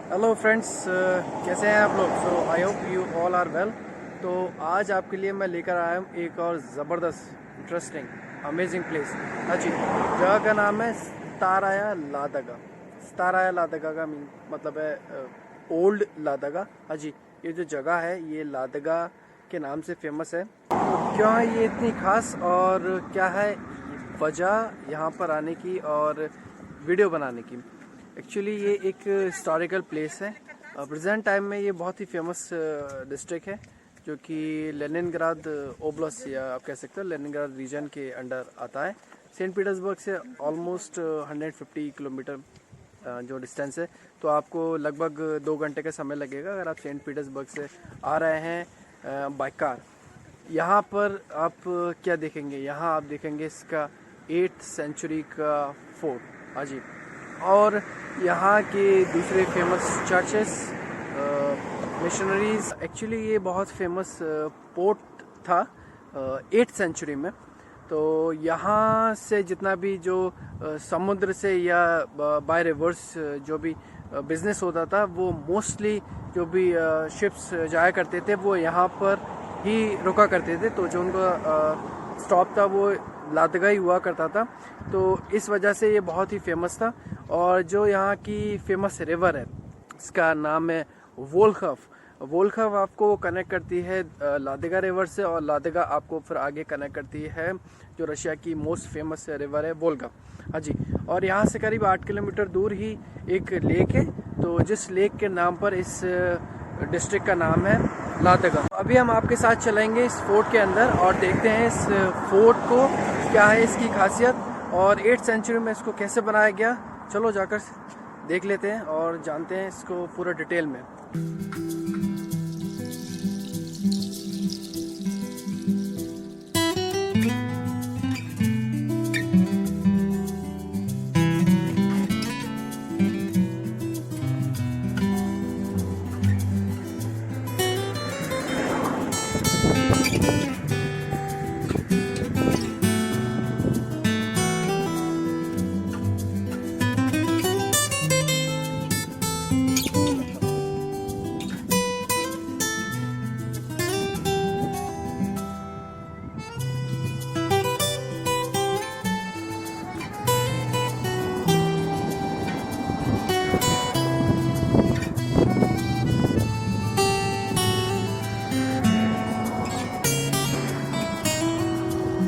Hello friends, कैसे हैं आप लोग। So I hope you all are well. तो आज आपके लिए मैं लेकर आया हूँ एक और ज़बरदस्त इंटरेस्टिंग अमेजिंग प्लेस। हाँ जी, जगह का नाम है स्ताराया लादगा। स्ताराया लादगा का मतलब है ओल्ड लादगा। हाँ जी, ये जो जगह है ये लादगा के नाम से फेमस है। तो क्यों है ये इतनी खास और क्या है वजह यहाँ पर आने की और वीडियो बनाने की। एक्चुअली ये एक हिस्टोरिकल प्लेस है। प्रेजेंट टाइम में ये बहुत ही फेमस डिस्ट्रिक्ट है जो कि लेनिनग्राद ओब्लास्ट या आप कह सकते हो लेनिनग्राद रीजन के अंडर आता है। सेंट पीटर्सबर्ग से ऑलमोस्ट 150 किलोमीटर जो डिस्टेंस है। तो आपको लगभग 2 घंटे का समय लगेगा अगर आप सेंट पीटर्सबर्ग से आ रहे हैं बाय कार। यहाँ पर आप क्या देखेंगे, यहाँ आप देखेंगे इसका 8th सेंचुरी का फोर्ट। हाँ जी, और यहाँ के दूसरे फेमस चर्चेस, मिशनरीज। एक्चुअली ये बहुत फेमस पोर्ट था 8th सेंचुरी में। तो यहाँ से जितना भी जो समुद्र से या बाय रिवर्स जो भी बिजनेस होता था वो मोस्टली जो भी शिप्स जाया करते थे वो यहाँ पर ही रुका करते थे। तो जो उनका स्टॉप था वो लादगा ही हुआ करता था। तो इस वजह से ये बहुत ही फेमस था। और जो यहाँ की फेमस रिवर है इसका नाम है वोल्खफ। वोल्खफ आपको कनेक्ट करती है लादगा रिवर से, और लादगा आपको फिर आगे कनेक्ट करती है जो रशिया की मोस्ट फेमस रिवर है वोल्गा। हाँ जी, और यहाँ से करीब 8 किलोमीटर दूर ही एक लेक है। तो जिस लेक के नाम पर इस डिस्ट्रिक्ट का नाम है लादगा। अभी हम आपके साथ चलेंगे इस फोर्ट के अंदर और देखते हैं इस फोर्ट को क्या है इसकी खासियत और 8th सेंचुरी में इसको कैसे बनाया गया। चलो जाकर देख लेते हैं और जानते हैं इसको पूरा डिटेल में।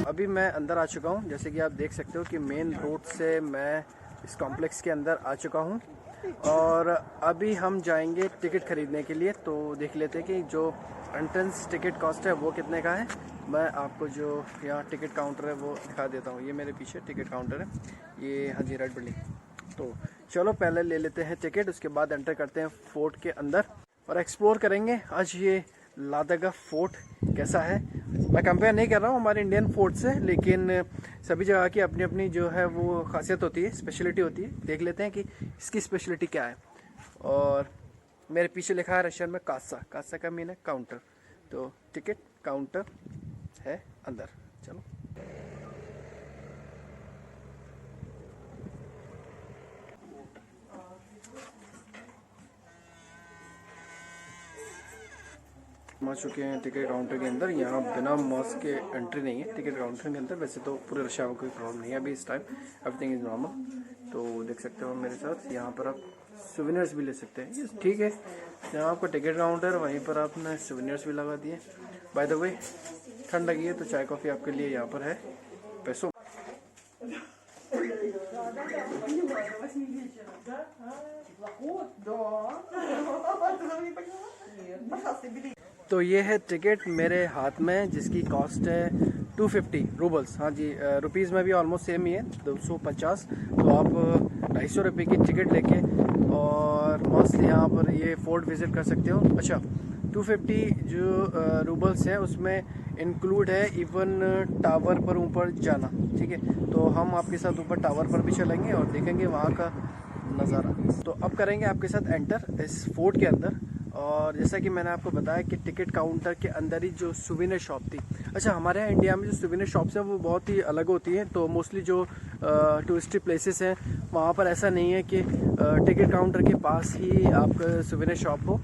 अभी मैं अंदर आ चुका हूँ। जैसे कि आप देख सकते हो कि मेन रोड से मैं इस कॉम्प्लेक्स के अंदर आ चुका हूँ और अभी हम जाएंगे टिकट खरीदने के लिए। तो देख लेते हैं कि जो एंट्रेंस टिकट कॉस्ट है वो कितने का है। मैं आपको जो यहाँ टिकट काउंटर है वो दिखा देता हूँ। ये मेरे पीछे टिकट काउंटर है, ये हाँ जी रेड बिल्डिंग। तो चलो पहले ले लेते हैं टिकट, उसके बाद एंटर करते हैं फोर्ट के अंदर और एक्सप्लोर करेंगे आज ये लादगा फोर्ट कैसा है। मैं कंपेयर नहीं कर रहा हूँ हमारे इंडियन फोर्ट से, लेकिन सभी जगह की अपनी अपनी जो है वो खासियत होती है, स्पेशलिटी होती है। देख लेते हैं कि इसकी स्पेशलिटी क्या है। और मेरे पीछे लिखा है रशियन में कासा। कासा का मीन है काउंटर। तो टिकट काउंटर है अंदर, चलो। पहुंच चुके हैं टिकट काउंटर के अंदर। यहाँ बिना मास्क के एंट्री नहीं है टिकट काउंटर के अंदर। वैसे तो पूरे रशिया में कोई प्रॉब्लम नहीं है अभी इस टाइम, एवरीथिंग इज नॉर्मल। तो देख सकते हो मेरे साथ, यहाँ पर आप सोवेनियर्स भी ले सकते हैं। ये ठीक है, यहाँ आपका टिकट काउंटर, वहीं पर आपने सोवेनियर्स भी लगा दिए। बाय द वे ठंड लगी है तो चाय कॉफ़ी आपके लिए यहाँ पर है पैसों। तो ये है टिकट मेरे हाथ में जिसकी कॉस्ट है 250 रूबल्स। हाँ जी, रुपीज़ में भी ऑलमोस्ट सेम ही है 250। तो आप 250 रुपये की टिकट लेके और मस्त यहाँ पर ये फोर्ट विज़िट कर सकते हो। अच्छा, 250 जो रूबल्स है उसमें इंक्लूड है इवन टावर पर ऊपर जाना। ठीक है, तो हम आपके साथ ऊपर टावर पर भी चलेंगे और देखेंगे वहाँ का नज़ारा। तो अब करेंगे आपके साथ एंटर इस फोर्ट के अंदर और जैसा कि मैंने आपको बताया कि टिकट काउंटर के अंदर ही जो सुविनर शॉप थी। अच्छा, हमारे यहाँ इंडिया में जो सुविनर शॉप्स हैं वो बहुत ही अलग होती हैं। तो मोस्टली जो टूरिस्टी प्लेसेस हैं वहाँ पर ऐसा नहीं है कि टिकट काउंटर के पास ही आपका सुविनर शॉप हो।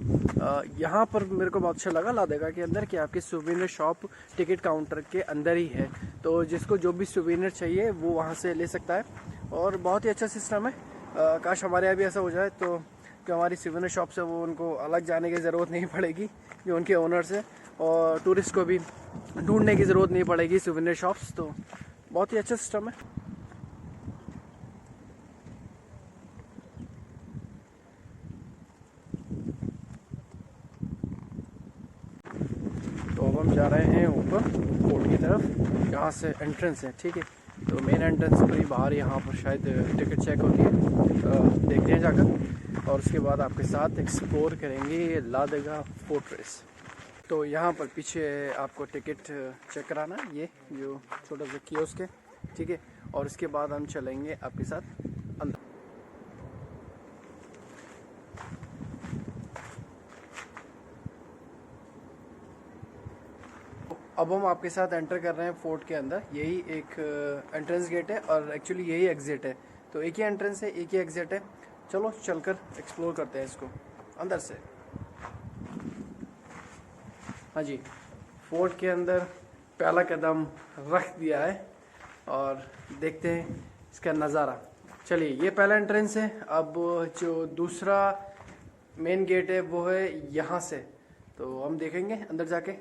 यहाँ पर मेरे को बहुत अच्छा लगा लादेगा के अंदर कि आपकी सुविनर शॉप टिकट काउंटर के अंदर ही है। तो जिसको जो भी सुविनर चाहिए वो वहाँ से ले सकता है और बहुत ही अच्छा सिस्टम है। काश हमारे यहाँ भी ऐसा हो जाए तो जो हमारी सुविनर शॉप्स है वो उनको अलग जाने की ज़रूरत नहीं पड़ेगी जो उनके ओनर्स हैं, और टूरिस्ट को भी ढूंढने की ज़रूरत नहीं पड़ेगी सुविनर शॉप्स। तो बहुत ही अच्छा सिस्टम है। तो अब हम जा रहे हैं ऊपर फोर्ट की तरफ, जहाँ से एंट्रेंस है। ठीक है, तो मेन एंट्रेंस पर ही बाहर यहाँ पर शायद टिकट चेक होती है, देखते हैं जाकर, और उसके बाद आपके साथ एक्सप्लोर करेंगे लादेगा फोर्ट्रेस। तो यहाँ पर पीछे आपको टिकट चेक कराना है, ये जो छोटा सा कियोस्क है। ठीक है, और उसके बाद हम चलेंगे आपके साथ अंदर। अब हम आपके साथ एंटर कर रहे हैं फोर्ट के अंदर। यही एक एंट्रेंस गेट है और एक्चुअली यही एग्जिट है। तो एक ही एंट्रेंस है, एक ही एग्जिट है। चलो चलकर एक्सप्लोर करते हैं इसको अंदर से। हाँ जी, फोर्ट के अंदर पहला कदम रख दिया है और देखते हैं इसका नज़ारा। चलिए, ये पहला एंट्रेंस है। अब जो दूसरा मेन गेट है वो है यहाँ से। तो हम देखेंगे अंदर जाके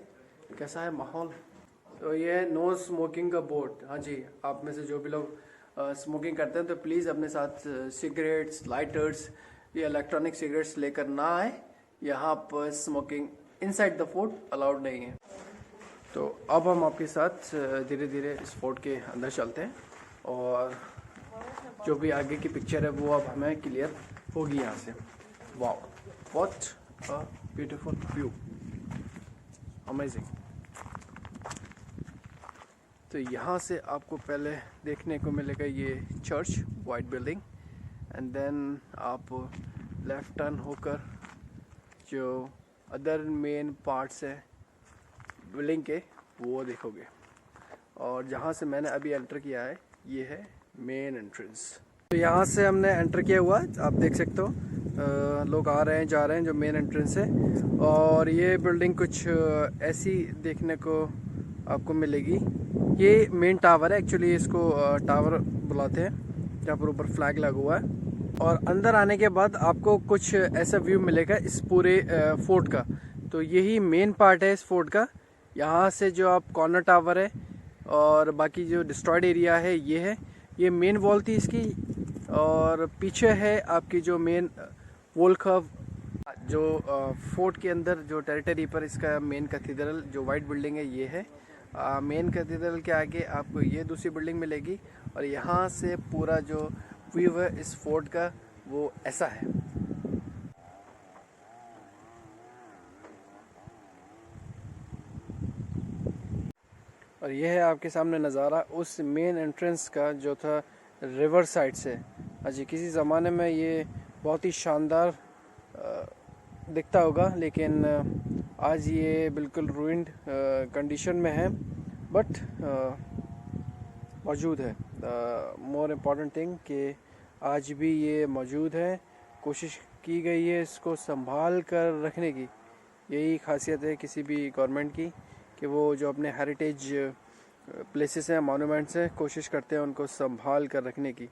कैसा है माहौल। तो ये है नो स्मोकिंग का बोर्ड। हाँ जी, आप में से जो भी लोग स्मोकिंग करते हैं तो प्लीज़ अपने साथ सिगरेट्स, लाइटर्स या इलेक्ट्रॉनिक सिगरेट्स लेकर ना आए। यहाँ पर smoking inside the fort allowed नहीं है। तो अब हम आपके साथ धीरे धीरे इस फोर्ट के अंदर चलते हैं और जो भी आगे की पिक्चर है वो अब हमें क्लियर होगी यहाँ से। Wow, what a beautiful view, amazing. तो यहाँ से आपको पहले देखने को मिलेगा ये church, white building, and then आप लेफ्ट टर्न होकर जो अदर मेन पार्ट्स है बिल्डिंग के वो देखोगे। और जहाँ से मैंने अभी एंटर किया है ये है मेन एंट्रेंस। तो यहाँ से हमने एंटर किया हुआ है, आप देख सकते हो लोग आ रहे हैं जा रहे हैं, जो मेन एंट्रेंस है। और ये बिल्डिंग कुछ ऐसी देखने को आपको मिलेगी। ये मेन टावर है, एक्चुअली इसको टावर बुलाते हैं, जहाँ पर ऊपर फ्लैग लगा हुआ है। और अंदर आने के बाद आपको कुछ ऐसा व्यू मिलेगा इस पूरे फोर्ट का। तो यही मेन पार्ट है इस फोर्ट का। यहाँ से जो आप कॉर्नर टावर है और बाकी जो डिस्ट्रॉयड एरिया है ये मेन वॉल थी इसकी। और पीछे है आपकी जो मेन वॉल कर्व, जो फोर्ट के अंदर जो टेरिटरी पर इसका मेन कैथेड्रल जो वाइट बिल्डिंग है ये है। मेन कैथेड्रल के आगे आपको ये दूसरी बिल्डिंग मिलेगी। और यहाँ से पूरा जो व्यू है इस फोर्ट का वो ऐसा है। और यह है आपके सामने नज़ारा उस मेन एंट्रेंस का जो था रिवर साइड से। अजी किसी ज़माने में ये बहुत ही शानदार दिखता होगा, लेकिन आज ये बिल्कुल रूइंड कंडीशन में है, बट मौजूद है। मोर इम्पॉर्टेंट थिंग कि आज भी ये मौजूद है। कोशिश की गई है इसको संभाल कर रखने की। यही खासियत है किसी भी गवर्नमेंट की कि वो जो अपने हेरिटेज प्लेसेस हैं, मॉन्यूमेंट्स हैं, कोशिश करते हैं उनको संभाल कर रखने की।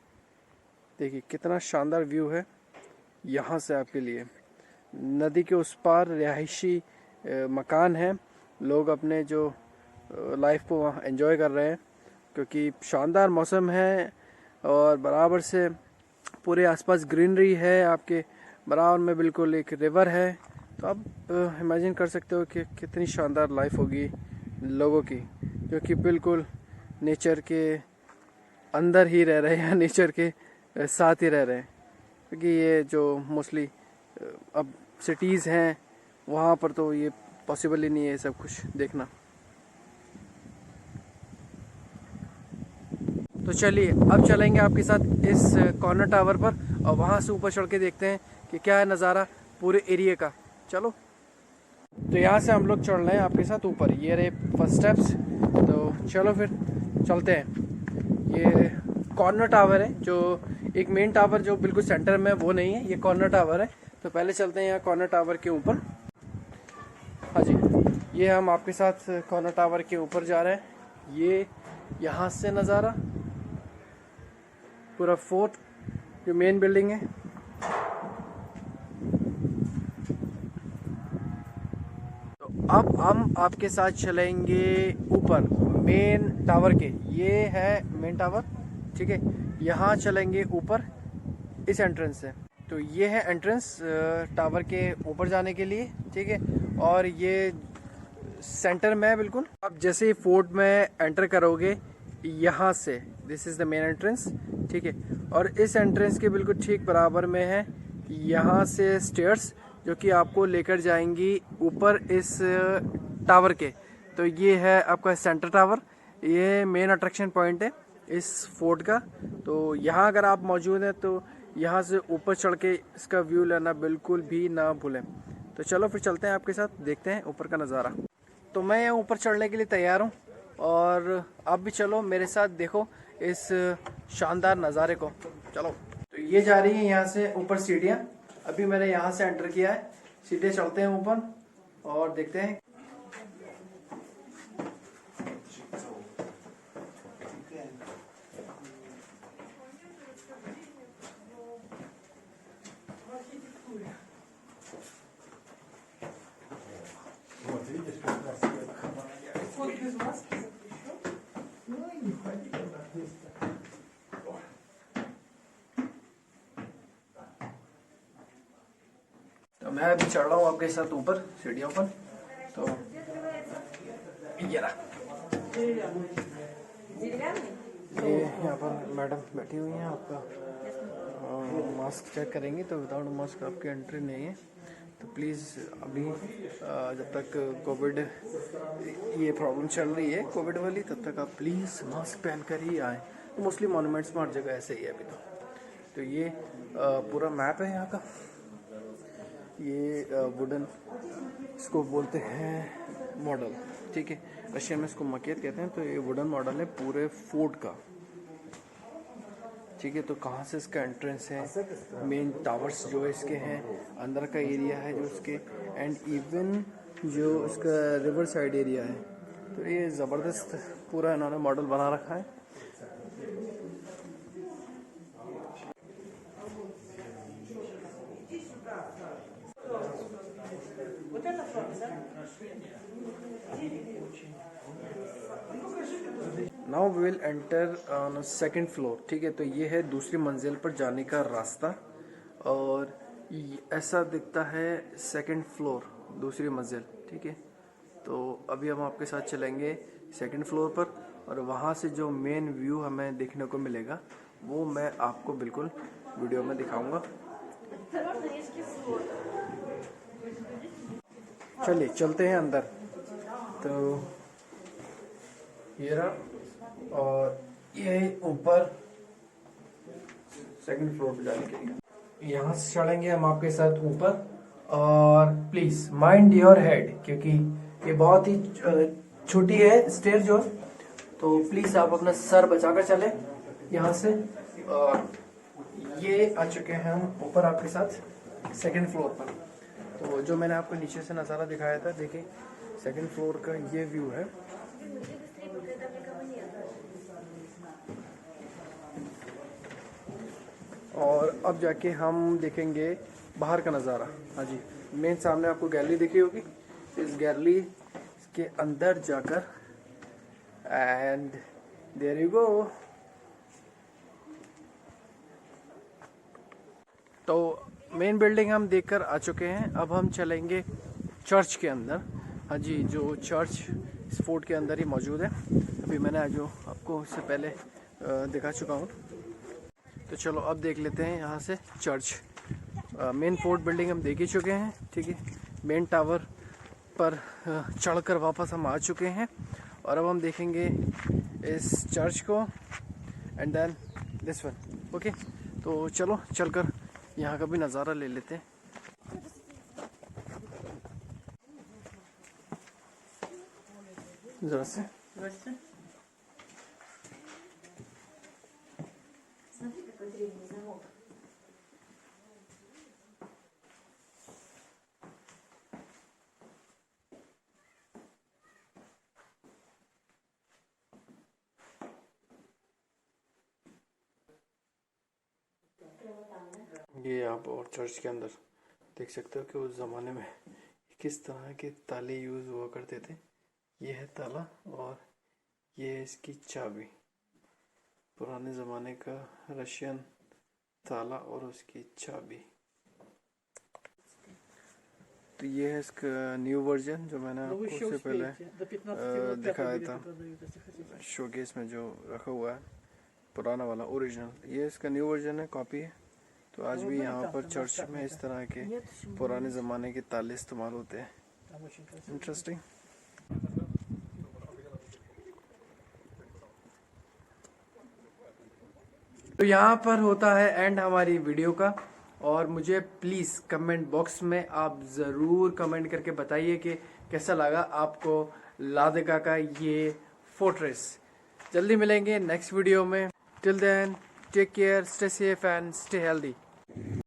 देखिए कितना शानदार व्यू है यहाँ से आपके लिए। नदी के उस पार रिहायशी मकान हैं, लोग अपने जो लाइफ को वहाँ एंजॉय कर रहे हैं क्योंकि शानदार मौसम है और बराबर से पूरे आसपास ग्रीनरी है। आपके बराबर में बिल्कुल एक रिवर है। तो आप इमेजिन कर सकते हो कि कितनी शानदार लाइफ होगी लोगों की, जो कि बिल्कुल नेचर के अंदर ही रह रहे हैं, नेचर के साथ ही रह रहे हैं। क्योंकि ये जो मोस्टली अब सिटीज़ हैं वहाँ पर तो ये पॉसिबल ही नहीं है सब कुछ देखना। तो चलिए अब चलेंगे आपके साथ इस कॉर्नर टावर पर और वहाँ से ऊपर चढ़ के देखते हैं कि क्या है नज़ारा पूरे एरिया का। चलो तो यहाँ से हम लोग चढ़ रहे हैं आपके साथ ऊपर, ये रहे फर्स्ट स्टेप्स। तो चलो फिर चलते हैं। ये कॉर्नर टावर है, जो एक मेन टावर जो बिल्कुल सेंटर में वो नहीं है, ये कॉर्नर टावर है। तो पहले चलते हैं यहाँ कॉर्नर टावर के ऊपर। हाँ जी, ये हम आपके साथ कॉर्नर टावर के ऊपर जा रहे हैं। ये यहाँ से नज़ारा पूरा फोर्ट जो मेन बिल्डिंग है। तो अब हम आपके साथ चलेंगे ऊपर मेन टावर के। ये है मेन टावर, ठीक है। यहाँ चलेंगे ऊपर इस एंट्रेंस से। तो ये है एंट्रेंस टावर के ऊपर जाने के लिए, ठीक है। और ये सेंटर में है बिल्कुल। आप जैसे ही फोर्ट में एंटर करोगे यहाँ से, this is the main entrance, ठीक है। और इस एंट्रेंस के बिल्कुल ठीक बराबर में है यहाँ से स्टेयर्स, जो कि आपको लेकर जाएंगी ऊपर इस टावर के। तो ये है आपका सेंटर टावर, ये मेन अट्रैक्शन पॉइंट है इस फोर्ट का। तो यहाँ अगर आप मौजूद हैं तो यहाँ से ऊपर चढ़ के इसका व्यू लेना बिल्कुल भी ना भूलें। तो चलो फिर चलते हैं आपके साथ, देखते हैं ऊपर का नज़ारा। तो मैं यहाँ ऊपर चढ़ने के लिए तैयार हूँ और आप भी चलो मेरे साथ, देखो इस शानदार नज़ारे को। चलो, तो ये जा रही है यहाँ से ऊपर सीढ़ियाँ। अभी मैंने यहाँ से एंटर किया है, सीधे चलते हैं ऊपर और देखते हैं। तो मैं अभी चढ़ रहा हूँ आपके साथ ऊपर सीढ़ियों पर। तो ये रहा, ये यहाँ पर मैडम बैठी हुई हैं, आपका मास्क चेक करेंगी। तो विदाउट मास्क आपकी एंट्री नहीं है। तो प्लीज़ अभी जब तक कोविड ये प्रॉब्लम चल रही है कोविड वाली, तब तक आप प्लीज़ मास्क पहन कर ही आएँ। तो मोस्टली मॉन्यूमेंट्स में हर जगह ऐसे ही है अभी तो ये पूरा मैप है यहाँ का। ये वुडन, इसको बोलते हैं मॉडल, ठीक है। रशियन में इसको मकेत कहते हैं। तो ये वुडन मॉडल है पूरे फोर्ट का, ठीक है। तो कहाँ से इसका एंट्रेंस है, मेन टावर्स जो इसके हैं, अंदर का एरिया है जो इसके, एंड इवन जो इसका रिवर साइड एरिया है। तो ये ज़बरदस्त पूरा इन्होंने मॉडल बना रखा है। Now we will enter on second floor, ठीक है। तो ये है दूसरी मंजिल पर जाने का रास्ता और ऐसा दिखता है सेकेंड फ्लोर, दूसरी मंजिल, ठीक है। तो अभी हम आपके साथ चलेंगे सेकेंड फ्लोर पर और वहाँ से जो मेन व्यू हमें देखने को मिलेगा वो मैं आपको बिल्कुल वीडियो में दिखाऊंगा। चलिए चलते हैं अंदर। तो ये रहा और ये ऊपर सेकंड फ्लोर पे जाने के लिए यहाँ से चढ़ेंगे हम आपके साथ ऊपर। और प्लीज माइंड योर हेड, क्योंकि ये बहुत ही छोटी है स्टेयर जो, तो प्लीज आप अपना सर बचाकर चले यहाँ से। और ये आ चुके हैं हम ऊपर आपके साथ सेकंड फ्लोर पर। तो जो मैंने आपको नीचे से नज़ारा दिखाया था, देखिए सेकंड फ्लोर का ये व्यू है। और अब जाके हम देखेंगे बाहर का नज़ारा। हाँ जी, मेन सामने आपको गैलरी दिखी होगी, इस गैलरी के अंदर जाकर, एंड देयर यू गो। तो मेन बिल्डिंग हम देखकर आ चुके हैं। अब हम चलेंगे चर्च के अंदर। हाँ जी, जो चर्च इस फोर्ट के अंदर ही मौजूद है। अभी मैंने जो आपको इससे पहले दिखा चुका हूँ। तो चलो अब देख लेते हैं यहाँ से चर्च। मेन फोर्ट बिल्डिंग हम देख ही चुके हैं, ठीक है। मेन टावर पर चढ़कर वापस हम आ चुके हैं और अब हम देखेंगे इस चर्च को and then this one, okay. तो चलो चलकर यहाँ का भी नज़ारा ले लेते हैं। जरा से Смотри, какой древний замок. ये आप और चर्च के अंदर देख सकते हो कि उस ज़माने में किस तरह के ताले यूज़ हुआ करते थे। ये है ताला और ये है इसकी चाबी। पुराने ज़माने का रशियन ताला और उसकी चाबी। तो ये है इसका न्यू वर्जन जो मैंने आपको उससे पहले दिखाया था शोकेस में जो रखा हुआ है, पुराना वाला ओरिजिनल। ये इसका न्यू वर्जन है, कॉपी है। तो आज भी यहाँ पर चर्च में इस तरह के पुराने ज़माने के ताले इस्तेमाल होते हैं। इंटरेस्टिंग। तो यहाँ पर होता है एंड हमारी वीडियो का। और मुझे प्लीज़ कमेंट बॉक्स में आप ज़रूर कमेंट करके बताइए कि कैसा लगा आपको लादेगा का ये फोर्ट्रेस। जल्दी मिलेंगे नेक्स्ट वीडियो में। Till then take care, stay safe and stay healthy.